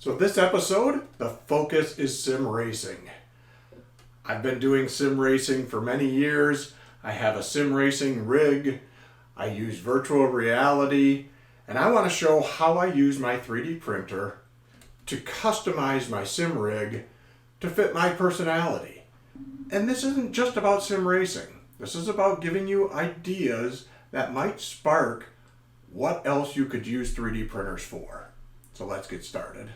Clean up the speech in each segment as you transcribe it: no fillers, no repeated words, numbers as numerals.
So this episode, the focus is sim racing. I've been doing sim racing for many years. I have a sim racing rig. I use virtual reality, and I want to show how I use my 3D printer to customize my sim rig to fit my personality. And this isn't just about sim racing. This is about giving you ideas that might spark what else you could use 3D printers for. So let's get started.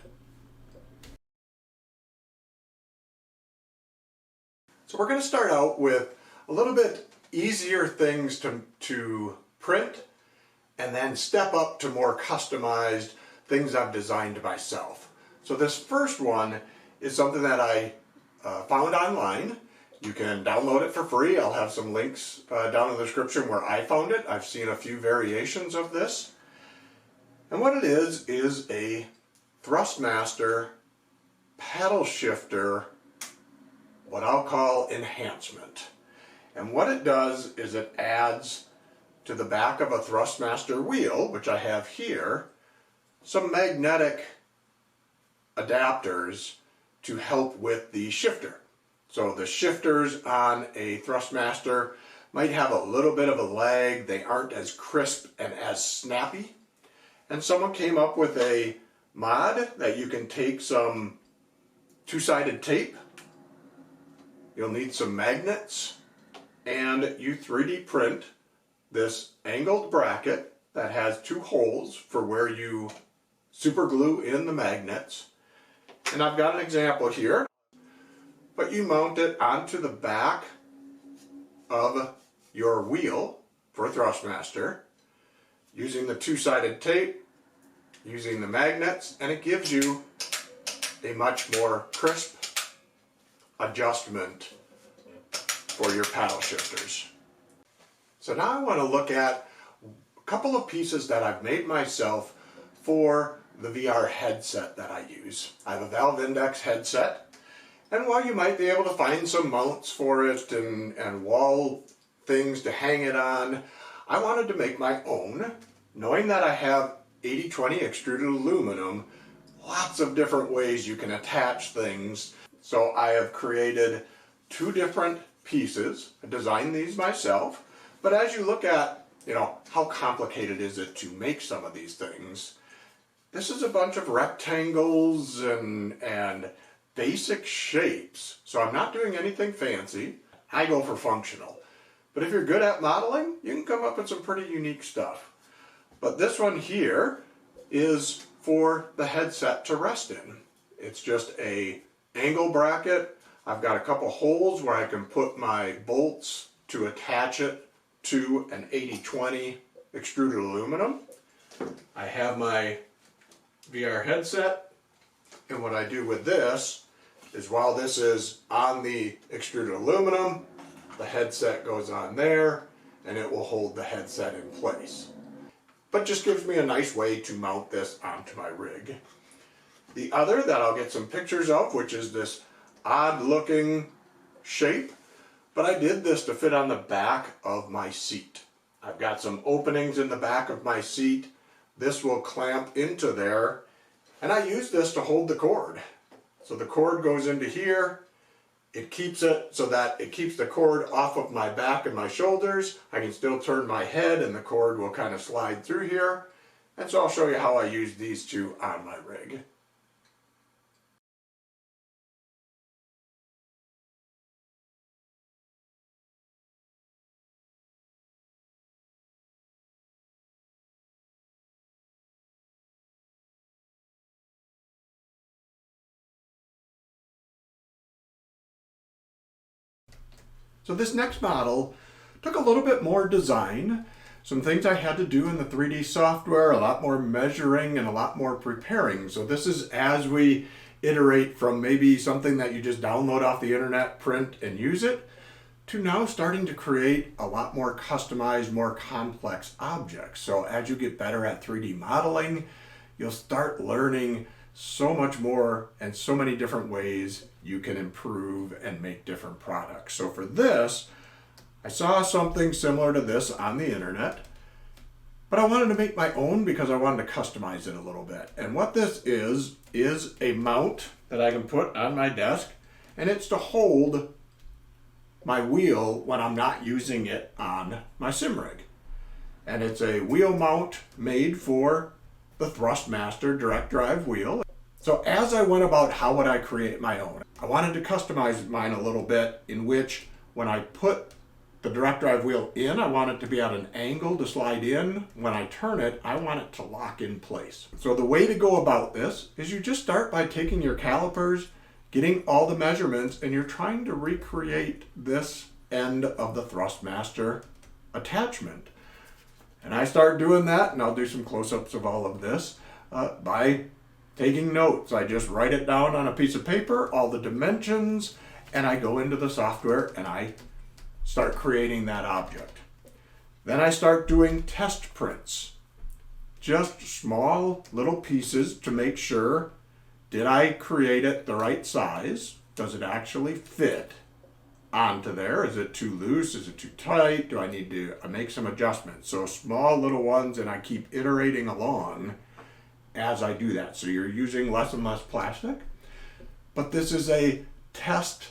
So we're going to start out with a little bit easier things to print, and then step up to more customized things I've designed myself. So this first one is something that I found online. You can download it for free. I'll have some links down in the description where I found it. I've seen a few variations of this. And what it is a Thrustmaster paddle shifter, what I'll call enhancement. And what it does is it adds to the back of a Thrustmaster wheel, which I have here, some magnetic adapters to help with the shifter. So the shifters on a Thrustmaster might have a little bit of a lag. They aren't as crisp and as snappy. And someone came up with a mod that you can take some two-sided tape. You'll need some magnets, and you 3D print this angled bracket that has two holes for where you super glue in the magnets. And I've got an example here, but you mount it onto the back of your wheel for a Thrustmaster using the two-sided tape, using the magnets, and it gives you a much more crisp adjustment for your paddle shifters. So now I want to look at a couple of pieces that I've made myself for the VR headset that I use. I have a Valve Index headset, and while you might be able to find some mounts for it and wall things to hang it on, I wanted to make my own, knowing that I have 80/20 extruded aluminum, lots of different ways you can attach things. So I have created two different pieces. I designed these myself, but as you look at, how complicated is it to make some of these things, this is a bunch of rectangles and basic shapes. So I'm not doing anything fancy. I go for functional. But if you're good at modeling, you can come up with some pretty unique stuff. But this one here is for the headset to rest in. It's just a angle bracket. I've got a couple holes where I can put my bolts to attach it to an 80/20 extruded aluminum. I have my VR headset, and what I do with this is while this is on the extruded aluminum, the headset goes on there and it will hold the headset in place. But just gives me a nice way to mount this onto my rig. The other that I'll get some pictures of, which is this odd looking shape, but I did this to fit on the back of my seat. I've got some openings in the back of my seat. This will clamp into there, and I use this to hold the cord. So the cord goes into here. It keeps it so that it keeps the cord off of my back and my shoulders. I can still turn my head and the cord will kind of slide through here. And so I'll show you how I use these two on my rig. So this next model took a little bit more design, some things I had to do in the 3D software, a lot more measuring and a lot more preparing. So this is as we iterate from maybe something that you just download off the internet, print and use it, to now starting to create a lot more customized, more complex objects. So as you get better at 3D modeling, you'll start learning so much more and so many different ways you can improve and make different products. So for this, I saw something similar to this on the internet, But I wanted to make my own because I wanted to customize it a little bit. And what this is a mount that I can put on my desk, and it's to hold my wheel when I'm not using it on my sim rig. And it's a wheel mount made for the Thrustmaster direct drive wheel. So as I went about how would I create my own, I wanted to customize mine a little bit, in which when I put the direct drive wheel in, I want it to be at an angle to slide in. When I turn it, I want it to lock in place. So the way to go about this is you just start by taking your calipers, getting all the measurements, and you're trying to recreate this end of the Thrustmaster attachment. And I start doing that, and I'll do some close-ups of all of this by taking notes. I just write it down on a piece of paper, all the dimensions, and I go into the software and I start creating that object. Then I start doing test prints. Just small little pieces to make sure, did I create it the right size? Does it actually fit onto there? Is it too loose? Is it too tight? Do I need to make some adjustments? So small little ones, and I keep iterating along as I do that. So you're using less and less plastic. But this is a test,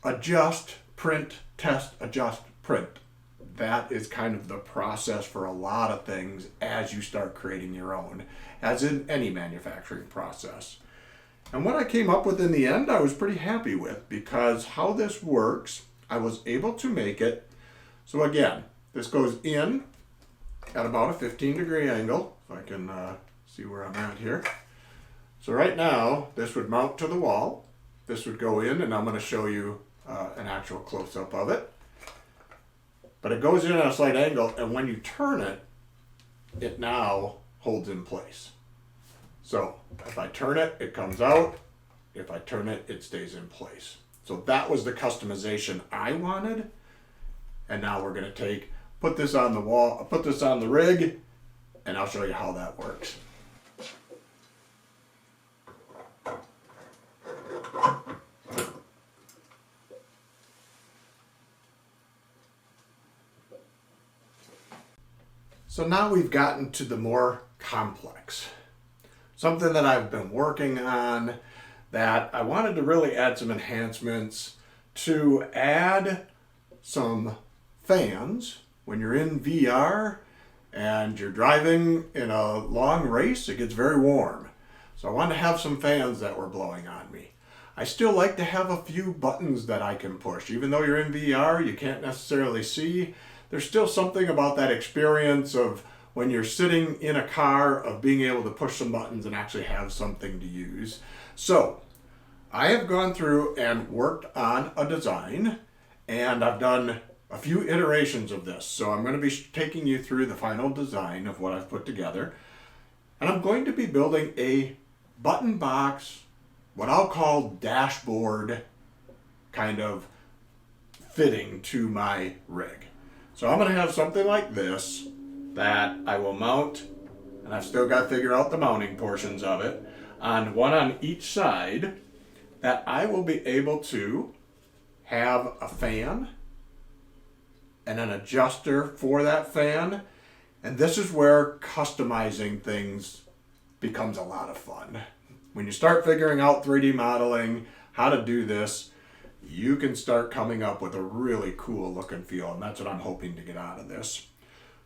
adjust, print, test, adjust, print. That is kind of the process for a lot of things as you start creating your own, as in any manufacturing process. And what I came up with in the end, I was pretty happy with, because how this works, I was able to make it. So again, this goes in at about a 15-degree angle. If I can see where I'm at here. So right now, this would mount to the wall. This would go in, and I'm going to show you an actual close-up of it. But it goes in at a slight angle, and when you turn it, it now holds in place. So if I turn it, it comes out. If I turn it, it stays in place. So that was the customization I wanted. And now we're going to put this on the wall, put this on the rig, and I'll show you how that works. So now we've gotten to the more complex. Something that I've been working on, that I wanted to really add some enhancements, to add some fans when you're in VR and you're driving in a long race. It gets very warm. So I wanted to have some fans that were blowing on me. I still like to have a few buttons that I can push. Even though you're in VR, you can't necessarily see. There's still something about that experience of when you're sitting in a car, of being able to push some buttons and actually have something to use. So I have gone through and worked on a design, and I've done a few iterations of this. So I'm going to be taking you through the final design of what I've put together. And I'm going to be building a button box, what I'll call dashboard kind of fitting to my rig. So I'm going to have something like this that I will mount, and I've still got to figure out the mounting portions of it, on one on each side, that I will be able to have a fan and an adjuster for that fan. And this is where customizing things becomes a lot of fun. When you start figuring out 3D modeling, how to do this, you can start coming up with a really cool look and feel, and that's what I'm hoping to get out of this.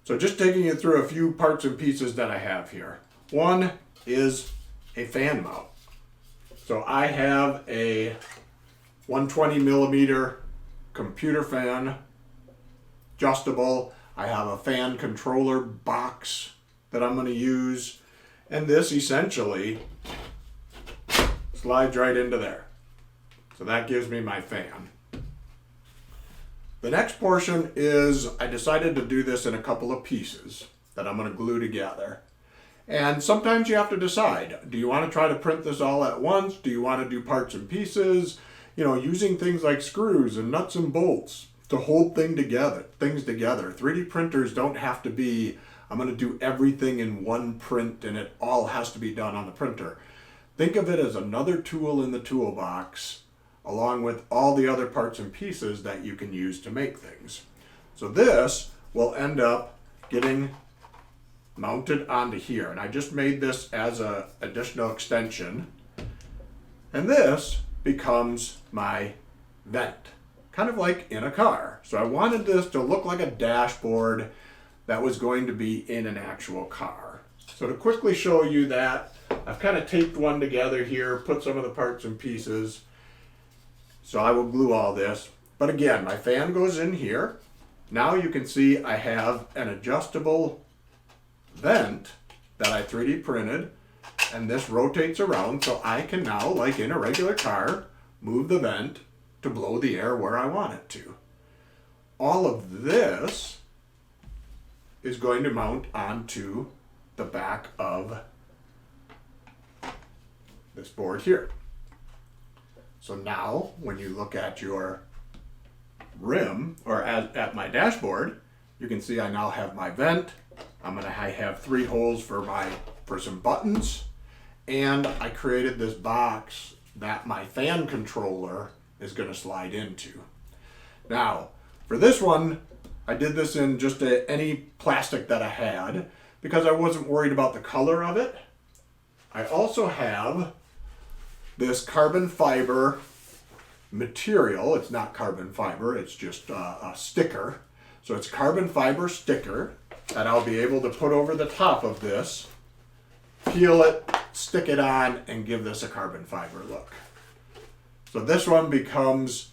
So just taking you through a few parts and pieces that I have here. One is a fan mount. So I have a 120 millimeter computer fan, adjustable. I have a fan controller box that I'm going to use, and this essentially slides right into there. So that gives me my fan. The next portion is, I decided to do this in a couple of pieces that I'm going to glue together. And sometimes you have to decide, do you want to try to print this all at once? Do you want to do parts and pieces? You know, using things like screws and nuts and bolts to hold things together. 3D printers don't have to be, I'm going to do everything in one print and it all has to be done on the printer. Think of it as another tool in the toolbox, along with all the other parts and pieces that you can use to make things. So this will end up getting mounted onto here. And I just made this as an additional extension. And this becomes my vent, kind of like in a car. So I wanted this to look like a dashboard that was going to be in an actual car. So to quickly show you that, I've kind of taped one together here, put some of the parts and pieces. So I will glue all this. But again, my fan goes in here. Now you can see I have an adjustable vent that I 3D printed, and this rotates around so I can now, like in a regular car, move the vent to blow the air where I want it to. All of this is going to mount onto the back of this board here. So now when you look at your rim, or at my dashboard, you can see I now have my vent. I have 3 holes for some buttons, and I created this box that my fan controller is going to slide into. Now, for this one, I did this in just any plastic that I had because I wasn't worried about the color of it. I also have this carbon fiber material. It's not carbon fiber, it's just a sticker. So it's carbon fiber sticker that I'll be able to put over the top of this, peel it, stick it on, and give this a carbon fiber look. So this one becomes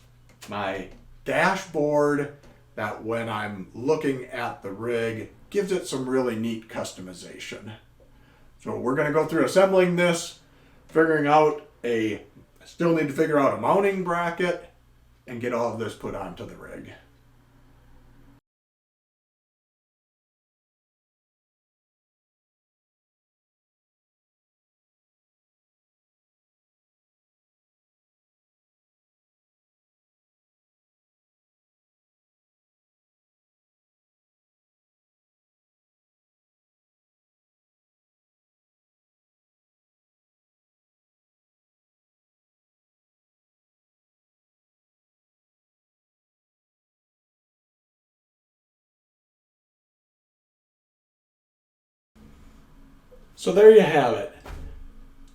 my dashboard that when I'm looking at the rig, gives it some really neat customization. So we're going to go through assembling this, figuring out still need to figure out a mounting bracket and get all of this put onto the rig. So there you have it,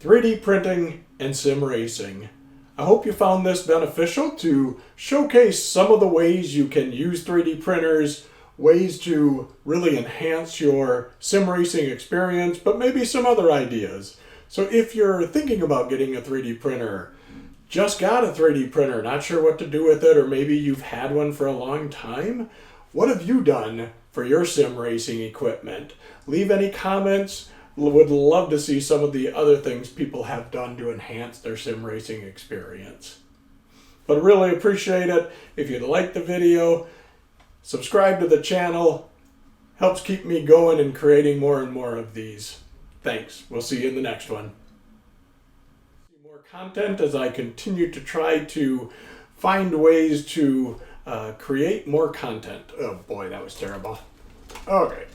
3D printing and sim racing. I hope you found this beneficial to showcase some of the ways you can use 3D printers, ways to really enhance your sim racing experience, but maybe some other ideas. So if you're thinking about getting a 3D printer, just got a 3D printer, not sure what to do with it, or maybe you've had one for a long time, what have you done for your sim racing equipment? Leave any comments. Would love to see some of the other things people have done to enhance their sim racing experience. But really appreciate it. If you'd like the video, subscribe to the channel. Helps keep me going and creating more and more of these. Thanks. We'll see you in the next one. More content as I continue to try to find ways to create more content. Oh boy, that was terrible. Okay.